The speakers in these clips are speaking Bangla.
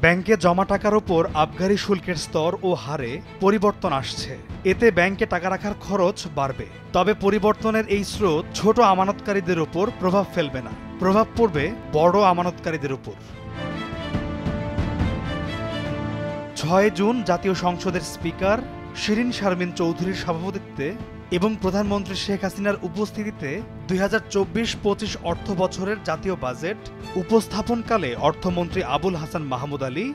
ব্যাংকে জমা টাকার উপর আবগারি শুল্কের স্তর ও হারে পরিবর্তন আসছে। এতে ব্যাংকে টাকা রাখার খরচ বাড়বে। তবে পরিবর্তনের এই স্রোত ছোট আমানতকারীদের উপর প্রভাব ফেলবে না, প্রভাব পড়বে বড় আমানতকারীদের উপর। ৬ জুন জাতীয় সংসদের স্পিকার শিরিন শারমিন চৌধুরীর সভাপতিত্বে এবং প্রধানমন্ত্রী শেখ হাসিনার উপস্থিতিতে ২০২৪-২৫ অর্থ বছরের জাতীয় বাজেট উপস্থাপনকালে অর্থমন্ত্রী আবুল হাসান মাহমুদ আলী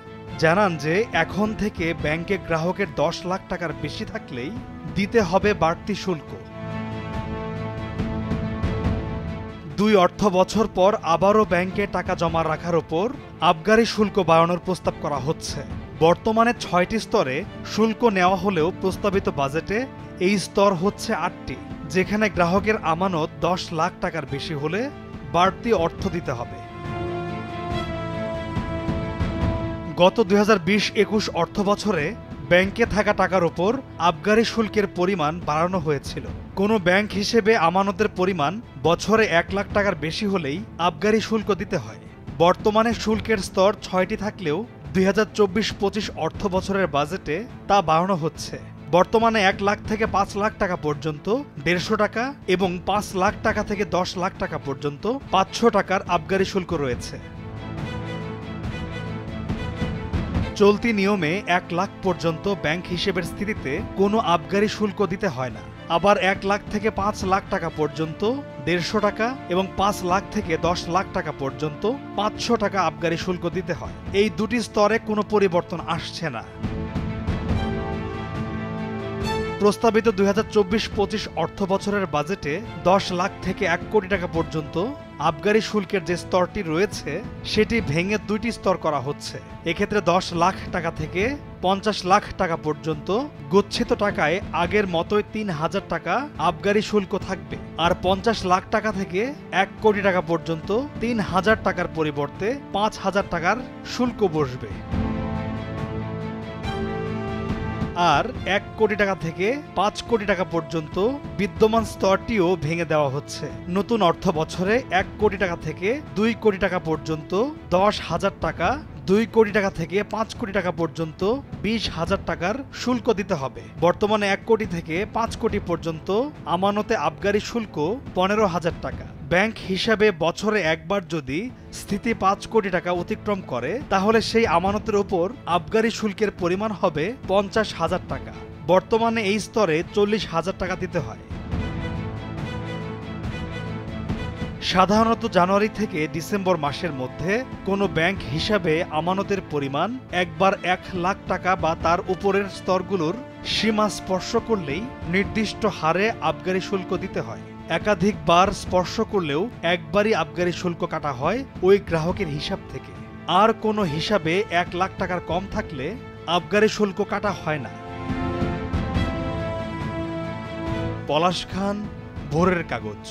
জানান যে এখন থেকে ব্যাংকে গ্রাহকের ১০ লাখ টাকার বেশি থাকলেই দিতে হবে বাড়তি শুল্ক। ২ অর্থ বছর পর আবারও ব্যাংকে টাকা জমা রাখার ওপর আবগারি শুল্ক বাড়ানোর প্রস্তাব করা হচ্ছে। বর্তমানে ৬টি স্তরে শুল্ক নেওয়া হলেও প্রস্তাবিত বাজেটে এই স্তর হচ্ছে ৮টি, যেখানে গ্রাহকের আমানত ১০ লাখ টাকার বেশি হলে বাড়তি অর্থ দিতে হবে। গত ২০২০-২১ অর্থ বছরে ব্যাংকে থাকা টাকার ওপর আবগারি শুল্কের পরিমাণ বাড়ানো হয়েছিল। কোনো ব্যাংক হিসেবে আমানতের পরিমাণ বছরে ১ লাখ টাকার বেশি হলেই আবগারি শুল্ক দিতে হয়। বর্তমানে শুল্কের স্তর ৬টি থাকলেও ২০২৪-২৫ অর্থ বছরের বাজেটে তা বাড়ানো হচ্ছে। বর্তমানে ১ লাখ থেকে ৫ লাখ টাকা পর্যন্ত ১৫০ টাকা এবং ৫ লাখ টাকা থেকে ১০ লাখ টাকা পর্যন্ত ৫০০ টাকার আবগারি শুল্ক রয়েছে। চলতি নিয়মে ১ লাখ পর্যন্ত ব্যাংক হিসেবের স্থিতিতে কোনো আবগারি শুল্ক দিতে হয় না। আবার ১ লাখ থেকে ৫ লাখ টাকা পর্যন্ত ১৫০ টাকা এবং ৫ লাখ থেকে ১০ লাখ টাকা পর্যন্ত ৫০০ টাকা আবগারি শুল্ক দিতে হয়। এই দুটি স্তরে কোনো পরিবর্তন আসছে না। প্রস্তাবিত ২০২৪-২৫ অর্থ বছরের বাজেটে ১০ লাখ থেকে ১ কোটি টাকা পর্যন্ত আবগারি শুল্কের যে স্তরটি রয়েছে সেটি ভেঙে ২টি স্তর করা হচ্ছে। এক্ষেত্রে ১০ লাখ টাকা থেকে ৫০ লাখ টাকা পর্যন্ত গচ্ছিত টাকায় আগের মতোই ৩,০০০ টাকা আবগারি শুল্ক থাকবে, আর ৫০ লাখ টাকা থেকে ১ কোটি টাকা পর্যন্ত ৩,০০০ টাকার পরিবর্তে ৫,০০০ টাকার শুল্ক বসবে। আর ১ কোটি টাকা থেকে ৫ কোটি টাকা পর্যন্ত বিদ্যমান স্তরটিও ভেঙে দেওয়া হচ্ছে। নতুন অর্থ বছরে ১ কোটি টাকা থেকে ২ কোটি টাকা পর্যন্ত ১০,০০০ টাকা, ২ কোটি টাকা থেকে ৫ কোটি টাকা পর্যন্ত ২০,০০০ টাকার শুল্ক দিতে হবে। বর্তমানে ১ কোটি থেকে ৫ কোটি পর্যন্ত আমানতে আবগারি শুল্ক ১৫,০০০ টাকা। ব্যাংক হিসাবে বছরে একবার যদি স্থিতি ৫ কোটি টাকা অতিক্রম করে তাহলে সেই আমানতের উপর আবগারি শুল্কের পরিমাণ হবে ৫০,০০০ টাকা। বর্তমানে এই স্তরে ৪০,০০০ টাকা দিতে হয়। সাধারণত জানুয়ারি থেকে ডিসেম্বর মাসের মধ্যে কোনো ব্যাংক হিসাবে আমানতের পরিমাণ একবার ১ লাখ টাকা বা তার উপরের স্তরগুলোর সীমা স্পর্শ করলেই নির্দিষ্ট হারে আবগারি শুল্ক দিতে হয়। একাধিকবার স্পর্শ করলেও একবারই আবগারি শুল্ক কাটা হয় ওই গ্রাহকের হিসাব থেকে। আর কোনো হিসাবে ১ লাখ টাকার কম থাকলে আবগারি শুল্ক কাটা হয় না। পলাশ খান, ভোরের কাগজ।